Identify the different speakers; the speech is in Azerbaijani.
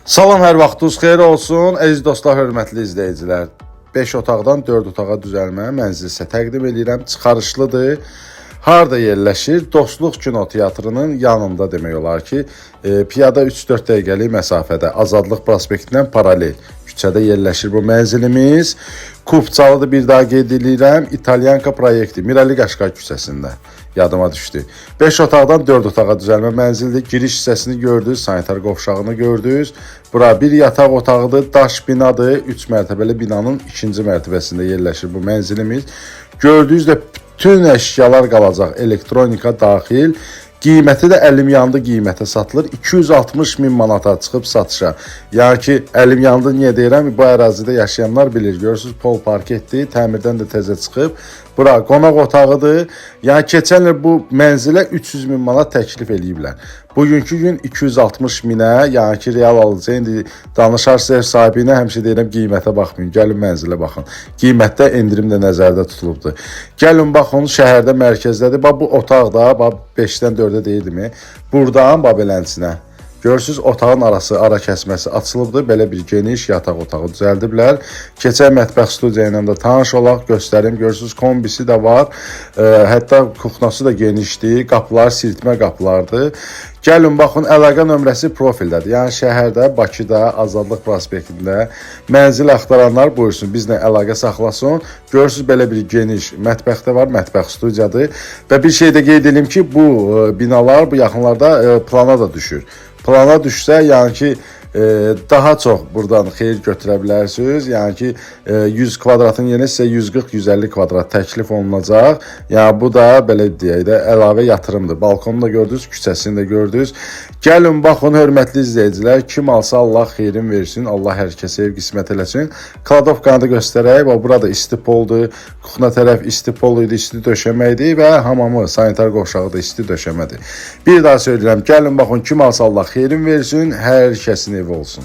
Speaker 1: Salam, hər vaxtınız xeyir olsun. Əziz dostlar, hörmətli izləyicilər. 5 otaqdan 4 otağa düzəlmə mənzil sizə təqdim edirəm. Çıxarışlıdır. Harda yerləşir? Dostluq Kino Teatrının yanında demək olar ki, piyada 3-4 dəqiqəlik məsafədə Azadlıq prospektindən paralel küçədə yerləşir bu mənzilimiz. Kupçalıdır, bir daha qeyd edirəm. İtalyanka proyekti Mirəli Qaşqay küçəsində. Yadıma düşdü. 5 otaqdan 4 otağa düzəlmə mənzildir. Giriş hissəsini gördünüz, sanitar qovşağını gördünüz. Bura bir yataq otağıdır, daş binadır. 3 mərtəbəli binanın 2-ci mərtəbəsində yerləşir bu mənzilimiz. Gördüyünüz də bütün əşyalar qalacaq, elektronika daxil. Qiyməti də əlim yandı qiymətə satılır. 260 min manata çıxıb satışa. Yəni ki, əlim yandı niyə deyirəm? Bu ərazidə yaşayanlar bilir. Görürsünüz, pol parketdir, təmirdən də təzə çıxıb. Bura qonaq otağıdır. Yəni keçən il bu mənzilə 300 min manat təklif eləyiblər. Bugünkü gün 260 minə, yəni ki, real alıcı indi danışarsa ev sahibinə həmişə deyirəm qiymətə baxmayın. Gəlin mənzilə baxın. Qiymətdə endirim də nəzərdə tutulubdur. Gəlin baxın, şəhərdə mərkəzdədir. Bax bu otaq da, bax 5-dən 4-ə deyirdimi? Buradan bax belənçinə. Görürsünüz, otağın arası, ara kəsməsi açılıbdır. Belə bir geniş yataq otağı düzəldiblər. Keçən mətbəx studiya ilə də tanış olaq, göstərim. Görürsünüz, kombisi də var. Hətta kuxnası da genişdir. Qapılar sirtmə qapılardır. Gəlin baxın, əlaqə nömrəsi profildədir. Yəni şəhərdə, Bakıda, Azadlıq prospektində mənzil axtaranlar buyursun, bizlə əlaqə saxlasın. Görürsünüz, belə bir geniş mətbəx də var, mətbəx studiyadır. Və bir şey də qeyd edim ki, bu binalar bu yaxınlarda plana da düşür. Plana düşsə, yəni ki, daha çox buradan xeyir götürə bilərsiniz. Yəni ki, 100 kvadratın yerinə sizə 140-150 kvadrat təklif olunacaq. Yəni bu da belə deyək də əlavə yatırımdır. Balkonu da gördünüz, küçəsini də gördünüz. Gəlin baxın, hörmətli izləyicilər, kim alsa Allah xeyrin versin, Allah hər kəsə ev qismət eləsin. Kladovkanı da göstərək. Bax burada isti poldur. Kuxna tərəf isti pol idi, isti döşəmə idi və hamamı, sanitar qovşağı da isti döşəmədir. Bir daha söyləyirəm, gəlin baxın, kim alsa Allah xeyrin versin, hər kəsin evi olsun.